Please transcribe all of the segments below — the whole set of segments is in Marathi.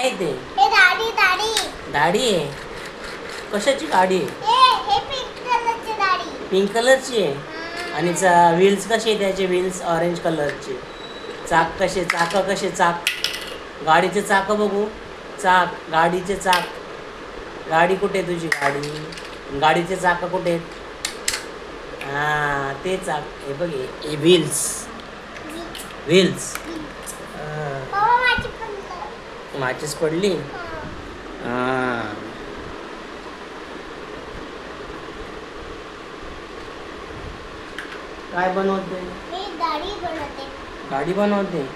काय ते? हे दाढी दाढी दाढी आहे? कशाची गाडी आहे? हे पिंक कलरची दाढी. पिंक कलरची आहे. आणि व्हील्स कसे आहे त्याचे? व्हील्स ऑरेंज कलरचे. चाक कसे? चाक कसे? चाक गाडीचे चाक बघू. चाक गाडीचे चाक. गाडी कुठे आहे तुझी? गाडीचे चाक कुठे आहेत? हां ते चाक. हे बघ हे व्हील्स. व्हील्स. बाबा माझी पण माचीस पडली. हां काय बनवते? मी दाढी बनवते. गाडी बनवते.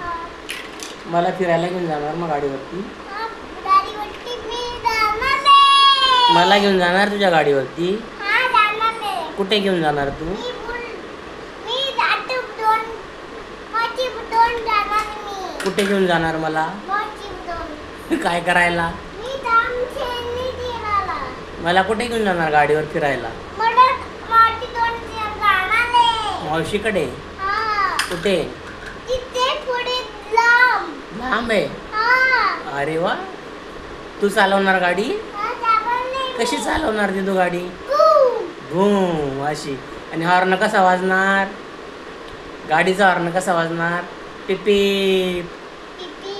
मला फिरायला घेऊन जाणार मग गाडीवरती? दाढीवरती मी जाणार आहे. मला घेऊन जाणार तुझ्या गाडीवरती? जाणार आहे. कुठे घेऊन जाणार तू? मी जातो माझी दोन जाणार मी. कुठे घेऊन जाणार मला? माझी दोन. काय करायला? मी खेळणी खेळायला. मला कुठे घेऊन जाणार गाडीवर फिरायला? मला माझी दोन जाणार आहे. मावशीकडे? कुठे? तिथे पुढे लांब. लांब आहे? हा. अरे वा. तू चालवणार गाडी? जाणार कशी चालवणार ती तू गाडी? नाही. भूम अशी. आणि हॉर्न कसा वाजणार? गाडीचा हॉर्न कसा वाजणार? पिपी. पिपी.